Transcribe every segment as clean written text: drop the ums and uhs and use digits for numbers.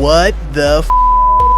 What the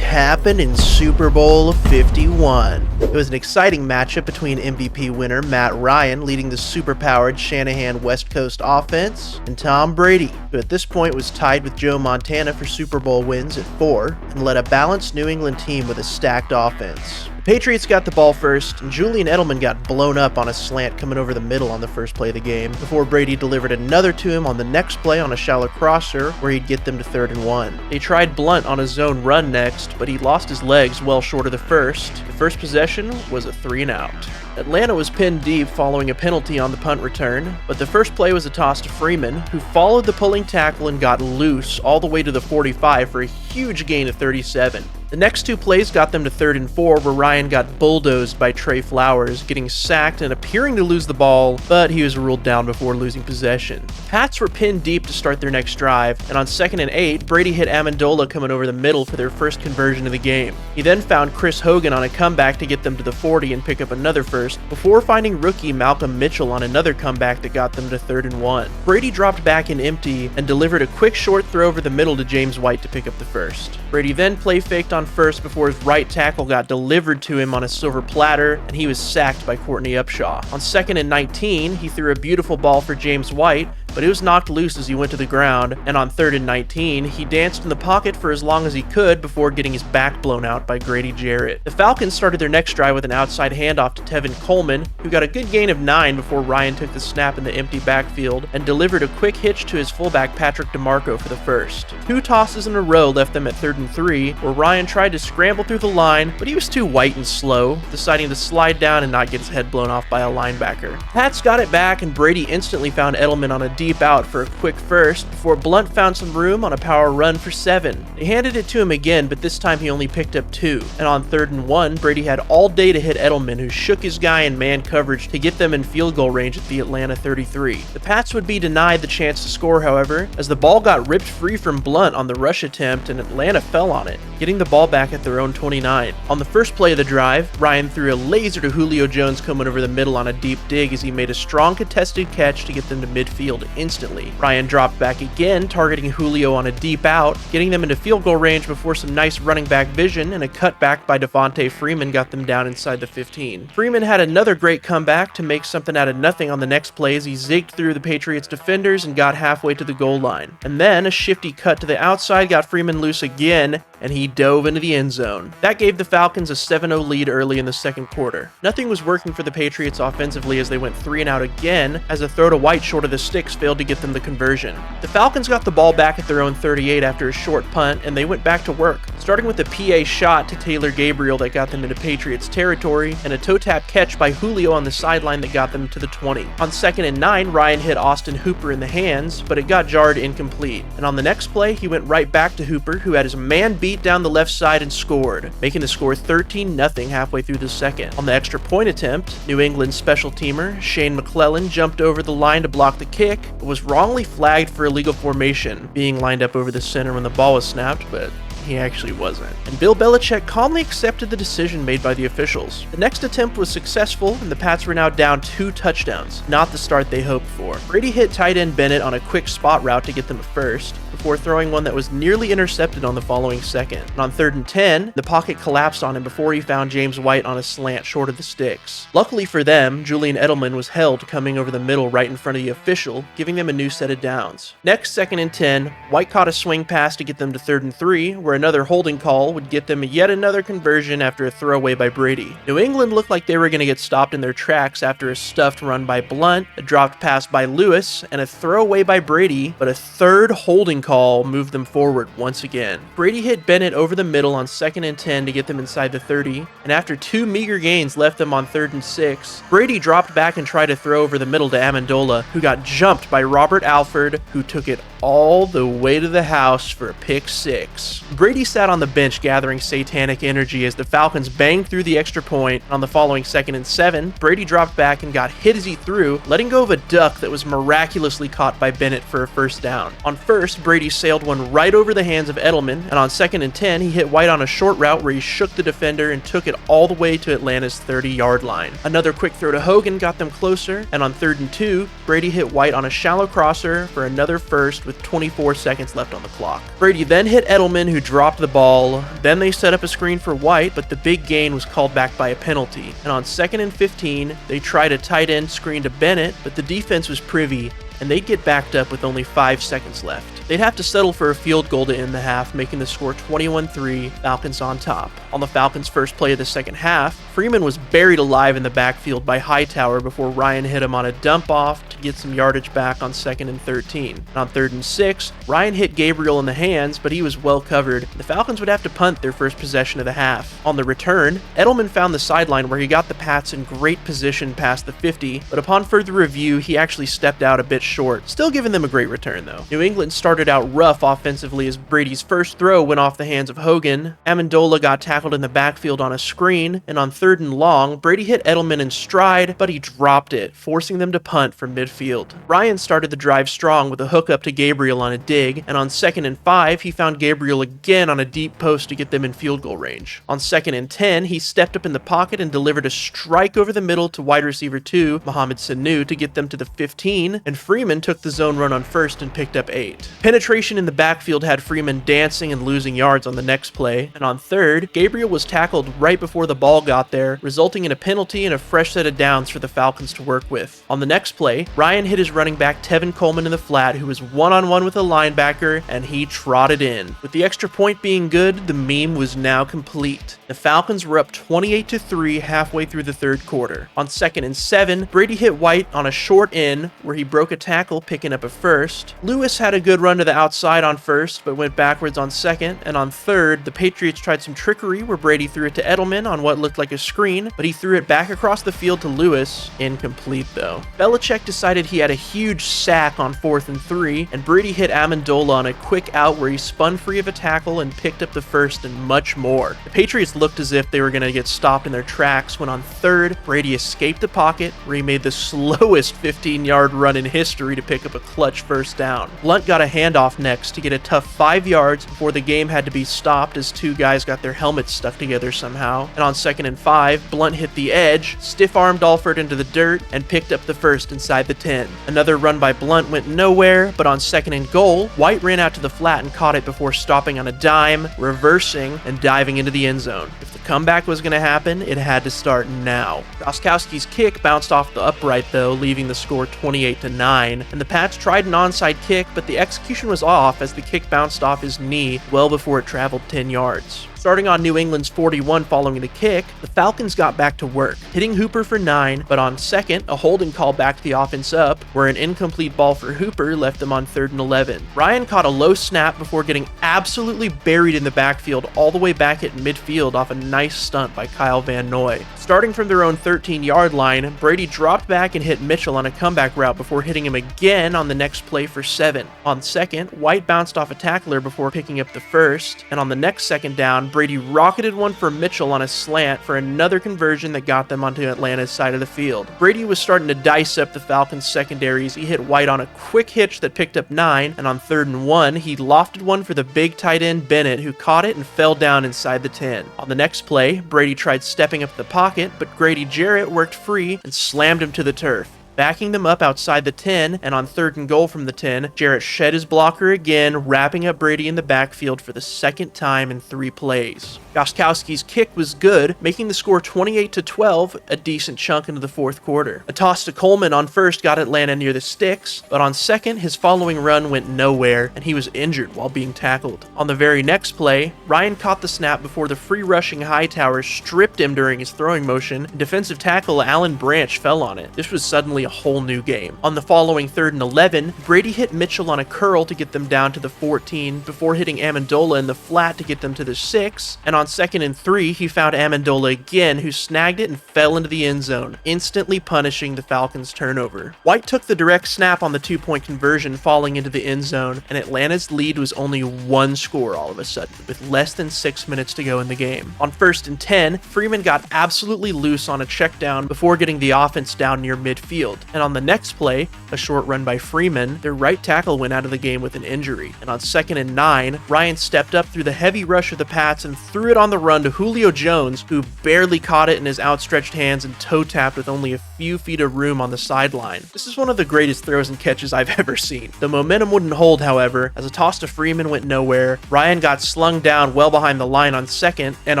happened in Super Bowl 51? It was an exciting matchup between MVP winner Matt Ryan leading the super-powered Shanahan West Coast offense and Tom Brady, who at this point was tied with Joe Montana for Super Bowl wins at 4 and led a balanced New England team with a stacked offense. The Patriots got the ball first, and Julian Edelman got blown up on a slant coming over the middle on the first play of the game, before Brady delivered another to him on the next play on a shallow crosser where he'd get them to 3rd and 1. They tried Blunt on a zone run next, but he lost his legs well short of the first. The first possession was a 3-and-out. Atlanta was pinned deep following a penalty on the punt return, but the first play was a toss to Freeman, who followed the pulling tackle and got loose all the way to the 45 for a huge gain of 37. The next two plays got them to 3rd and 4, where Ryan got bulldozed by Trey Flowers, getting sacked and appearing to lose the ball, but he was ruled down before losing possession. Pats were pinned deep to start their next drive, and on 2nd and 8, Brady hit Amendola coming over the middle for their first conversion of the game. He then found Chris Hogan on a comeback to get them to the 40 and pick up another first, before finding rookie Malcolm Mitchell on another comeback that got them to 3rd and 1. Brady dropped back in empty and delivered a quick short throw over the middle to James White to pick up the first. Brady then play faked on first before his right tackle got delivered to him on a silver platter, and he was sacked by Courtney Upshaw. On 2nd and 19, he threw a beautiful ball for James White, but it was knocked loose as he went to the ground, and on 3rd and 19, he danced in the pocket for as long as he could before getting his back blown out by Grady Jarrett. The Falcons started their next drive with an outside handoff to Tevin Coleman, who got a good gain of 9 before Ryan took the snap in the empty backfield and delivered a quick hitch to his fullback Patrick DeMarco for the first. 2 tosses in a row left them at 3rd and 3, where Ryan tried to scramble through the line, but he was too white and slow, deciding to slide down and not get his head blown off by a linebacker. Pats got it back, and Brady instantly found Edelman on a deep out for a quick first before Blunt found some room on a power run for 7. They handed it to him again, but this time he only picked up 2. And on 3rd and 1, Brady had all day to hit Edelman, who shook his guy in man coverage to get them in field goal range at the Atlanta 33. The Pats would be denied the chance to score, however, as the ball got ripped free from Blunt on the rush attempt and Atlanta fell on it, getting the ball back at their own 29. On the first play of the drive, Ryan threw a laser to Julio Jones coming over the middle on a deep dig as he made a strong contested catch to get them to midfield instantly. Ryan dropped back again, targeting Julio on a deep out, getting them into field goal range before some nice running back vision and a cutback by Devontae Freeman got them down inside the 15. Freeman had another great comeback to make something out of nothing on the next play as he zigged through the Patriots defenders and got halfway to the goal line. And then a shifty cut to the outside got Freeman loose again, and he dove into the end zone. That gave the Falcons a 7-0 lead early in the second quarter. Nothing was working for the Patriots offensively as they went 3-and-out again, as a throw to White short of the sticks failed to get them the conversion. The Falcons got the ball back at their own 38 after a short punt, and they went back to work, starting with a PA shot to Taylor Gabriel that got them into Patriots territory, and a toe tap catch by Julio on the sideline that got them to the 20. On 2nd and 9, Ryan hit Austin Hooper in the hands, but it got jarred incomplete. And on the next play, he went right back to Hooper, who had his man beat down the left side and scored, making the score 13-0 halfway through the second. On the extra point attempt, New England special teamer Shane McClellan jumped over the line to block the kick, but was wrongly flagged for illegal formation, being lined up over the center when the ball was snapped, but he actually wasn't. And Bill Belichick calmly accepted the decision made by the officials. The next attempt was successful, and the Pats were now down 2 touchdowns, not the start they hoped for. Brady hit tight end Bennett on a quick spot route to get them a first, before throwing one that was nearly intercepted on the following second. And on 3rd and 10, the pocket collapsed on him before he found James White on a slant short of the sticks. Luckily for them, Julian Edelman was held coming over the middle right in front of the official, giving them a new set of downs. Next, 2nd and 10, White caught a swing pass to get them to 3rd and 3, where another holding call would get them yet another conversion after a throwaway by Brady. New England looked like they were going to get stopped in their tracks after a stuffed run by Blunt, a dropped pass by Lewis, and a throwaway by Brady, but a third holding call moved them forward once again. Brady hit Bennett over the middle on 2nd and 10 to get them inside the 30, and after 2 meager gains left them on 3rd and 6, Brady dropped back and tried to throw over the middle to Amendola, who got jumped by Robert Alford, who took it all the way to the house for a pick 6. Brady sat on the bench gathering satanic energy as the Falcons banged through the extra point. On the following 2nd and 7, Brady dropped back and got hit as he threw, letting go of a duck that was miraculously caught by Bennett for a first down. On first, Brady sailed one right over the hands of Edelman, and on 2nd and 10, he hit White on a short route where he shook the defender and took it all the way to Atlanta's 30-yard line. Another quick throw to Hogan got them closer, and on 3rd and 2, Brady hit White on a shallow crosser for another first with with 24 seconds left on the clock. Brady then hit Edelman, who dropped the ball. Then they set up a screen for White, but the big gain was called back by a penalty. And on 2nd and 15, they tried a tight end screen to Bennett, but the defense was privy, and they'd get backed up with only 5 seconds left. They'd have to settle for a field goal to end the half, making the score 21-3, Falcons on top. On the Falcons' first play of the second half, Freeman was buried alive in the backfield by Hightower before Ryan hit him on a dump-off to get some yardage back on 2nd and 13. And on 3rd and 6, Ryan hit Gabriel in the hands, but he was well covered. The Falcons would have to punt their first possession of the half. On the return, Edelman found the sideline where he got the Pats in great position past the 50, but upon further review, he actually stepped out a bit short, still giving them a great return though. New England started out rough offensively as Brady's first throw went off the hands of Hogan. Amendola got tackled in the backfield on a screen, and on 3rd and long, Brady hit Edelman in stride, but he dropped it, forcing them to punt from midfield. Ryan started the drive strong with a hookup to Gabriel on a dig, and on 2nd and 5, he found Gabriel again on a deep post to get them in field goal range. On 2nd and 10, he stepped up in the pocket and delivered a strike over the middle to wide receiver 2, Mohamed Sanu, to get them to the 15, and Freeman took the zone run on 1st and picked up 8. Penetration in the backfield had Freeman dancing and losing yards on the next play, and on 3rd, Gabriel was tackled right before the ball got there, resulting in a penalty and a fresh set of downs for the Falcons to work with. On the next play, Ryan hit his running back Tevin Coleman in the flat, who was one-on-one with a linebacker, and he trotted in. With the extra point being good, the meme was now complete. The Falcons were up 28-3 halfway through the 3rd quarter. On 2nd and 7, Brady hit White on a short in, where he broke a tackle, picking up a first. Lewis had a good run to the outside on 1st, but went backwards on 2nd, and on 3rd, the Patriots tried some trickery where Brady threw it to Edelman on what looked like a screen, but he threw it back across the field to Lewis, incomplete though. Belichick decided he had a huge sack on 4th and 3, and Brady hit Amendola on a quick out where he spun free of a tackle and picked up the first and much more. The Patriots looked as if they were going to get stopped in their tracks when on 3rd, Brady escaped the pocket where he made the slowest 15-yard run in history to pick up a clutch first down. Blunt got a handoff next to get a tough 5 yards before the game had to be stopped as 2 guys got their helmets stuck together somehow. And on 2nd and 5, Blunt hit the edge, stiff-armed Alford into the dirt, and picked up the first inside the 10. Another run by Blunt went nowhere, but on 2nd and goal, White ran out to the flat and caught it before stopping on a dime, reversing, and diving into the end zone. If the comeback was going to happen, it had to start now. Gostkowski's kick bounced off the upright though, leaving the score 28-9, and the Pats tried an onside kick, but the execution was off as the kick bounced off his knee well before it traveled 10 yards. Starting on New England's 41 following the kick, the Falcons got back to work, hitting Hooper for 9, but on 2nd, a holding call backed the offense up, where an incomplete ball for Hooper left them on 3rd and 11. Ryan caught a low snap before getting absolutely buried in the backfield all the way back at midfield off a nice stunt by Kyle Van Noy. Starting from their own 13-yard line, Brady dropped back and hit Mitchell on a comeback route before hitting him again on the next play for 7. On 2nd, White bounced off a tackler before picking up the first, and on the next 2nd down, Brady rocketed one for Mitchell on a slant for another conversion that got them onto Atlanta's side of the field. Brady was starting to dice up the Falcons' secondaries. He hit White on a quick hitch that picked up 9, and on 3rd and 1, he lofted one for the big tight end Bennett, who caught it and fell down inside the 10. On the next play, Brady tried stepping up the pocket, but Grady Jarrett worked free and slammed him to the turf, backing them up outside the 10, and on 3rd and goal from the 10, Jarrett shed his blocker again, wrapping up Brady in the backfield for the 2nd time in 3 plays. Gostkowski's kick was good, making the score 28-12, a decent chunk into the 4th quarter. A toss to Coleman on 1st got Atlanta near the sticks, but on 2nd, his following run went nowhere, and he was injured while being tackled. On the very next play, Ryan caught the snap before the free rushing Hightower stripped him during his throwing motion, and defensive tackle Alan Branch fell on it. This was suddenly a whole new game. On the following 3rd and 11, Brady hit Mitchell on a curl to get them down to the 14 before hitting Amendola in the flat to get them to the 6, and on 2nd and 3, he found Amendola again, who snagged it and fell into the end zone, instantly punishing the Falcons' turnover. White took the direct snap on the 2-point conversion, falling into the end zone, and Atlanta's lead was only 1 score all of a sudden, with less than 6 minutes to go in the game. On 1st and 10, Freeman got absolutely loose on a check down before getting the offense down near midfield, and on the next play, a short run by Freeman, their right tackle went out of the game with an injury, and on 2nd and 9, Ryan stepped up through the heavy rush of the Pats and threw it on the run to Julio Jones, who barely caught it in his outstretched hands and toe tapped with only a few feet of room on the sideline. This is one of the greatest throws and catches I've ever seen. The momentum wouldn't hold, however, as a toss to Freeman went nowhere. Ryan got slung down well behind the line on second, and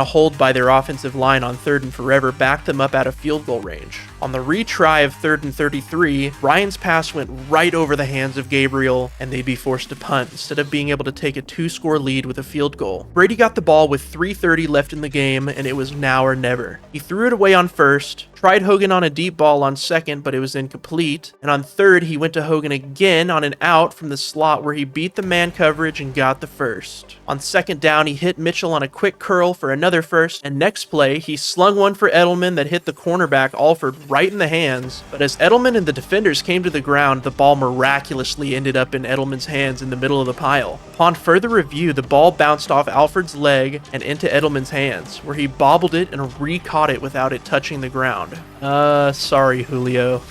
a hold by their offensive line on third and forever backed them up out of field goal range. On the retry of 3rd and 33, Ryan's pass went right over the hands of Gabriel, and they'd be forced to punt instead of being able to take a 2-score lead with a field goal. Brady got the ball with 3:30 left in the game, and it was now or never. He threw it away on first, tried Hogan on a deep ball on second, but it was incomplete, and on third, he went to Hogan again on an out from the slot where he beat the man coverage and got the first. On second down, he hit Mitchell on a quick curl for another first, and next play, he slung one for Edelman that hit the cornerback Alford right in the hands, but as Edelman and the defenders came to the ground, the ball miraculously ended up in Edelman's hands in the middle of the pile. Upon further review, the ball bounced off Alford's leg and into Edelman's hands, where he bobbled it and re-caught it without it touching the ground. Sorry, Julio.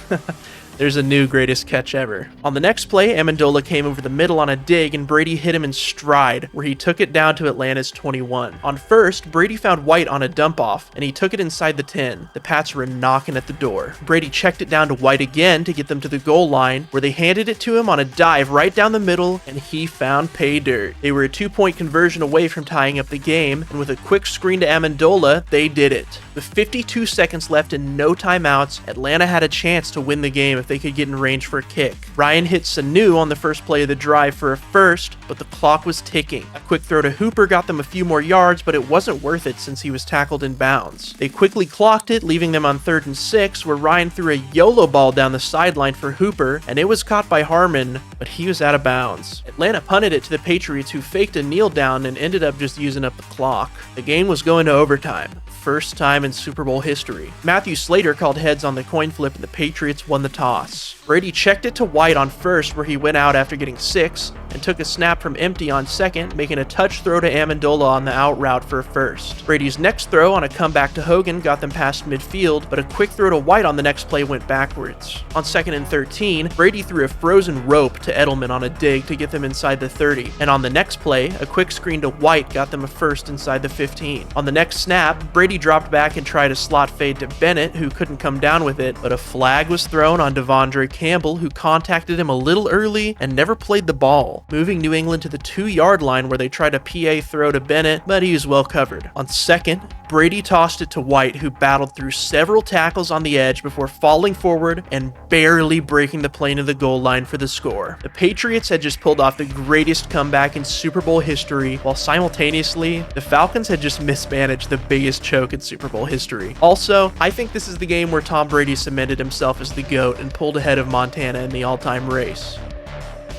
There's a new greatest catch ever. On the next play, Amendola came over the middle on a dig, and Brady hit him in stride, where he took it down to Atlanta's 21. On first, Brady found White on a dump-off, and he took it inside the 10. The Pats were knocking at the door. Brady checked it down to White again to get them to the goal line, where they handed it to him on a dive right down the middle, and he found pay dirt. They were a 2-point conversion away from tying up the game, and with a quick screen to Amendola, they did it. With 52 seconds left and no timeouts, Atlanta had a chance to win the game if they could get in range for a kick. Ryan hit Sanu on the first play of the drive for a first, but the clock was ticking. A quick throw to Hooper got them a few more yards, but it wasn't worth it since he was tackled in bounds. They quickly clocked it, leaving them on 3rd and 6, where Ryan threw a YOLO ball down the sideline for Hooper, and it was caught by Harmon, but he was out of bounds. Atlanta punted it to the Patriots, who faked a kneel down and ended up just using up the clock. The game was going to overtime. First time in Super Bowl history. Matthew Slater called heads on the coin flip, and the Patriots won the toss. Brady checked it to White on first, where he went out after getting 6, and took a snap from empty on second, making a touch throw to Amendola on the out route for a first. Brady's next throw on a comeback to Hogan got them past midfield, but a quick throw to White on the next play went backwards. On 2nd and 13, Brady threw a frozen rope to Edelman on a dig to get them inside the 30, and on the next play, a quick screen to White got them a first inside the 15. On the next snap, Brady dropped back and tried a slot fade to Bennett, who couldn't come down with it, but a flag was thrown on Devondre Campbell, who contacted him a little early and never played the ball, moving New England to the 2-yard line where they tried a PA throw to Bennett, but he was well covered. On second, Brady tossed it to White, who battled through several tackles on the edge before falling forward and barely breaking the plane of the goal line for the score. The Patriots had just pulled off the greatest comeback in Super Bowl history, while simultaneously, the Falcons had just mismanaged the biggest choke in Super Bowl history. Also, I think this is the game where Tom Brady cemented himself as the GOAT and pulled ahead of Montana in the all-time race.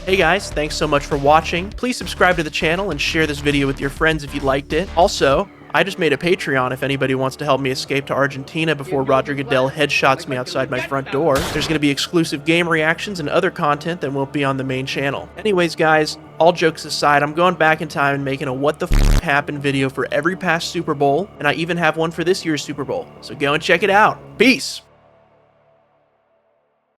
Hey guys, thanks so much for watching. Please subscribe to the channel and share this video with your friends if you liked it. Also, I just made a Patreon if anybody wants to help me escape to Argentina before Roger Goodell headshots me outside my front door. There's going to be exclusive game reactions and other content that won't be on the main channel. Anyways guys, all jokes aside, I'm going back in time and making a what the f happened video for every past Super Bowl, and I even have one for this year's Super Bowl. So go and check it out. Peace!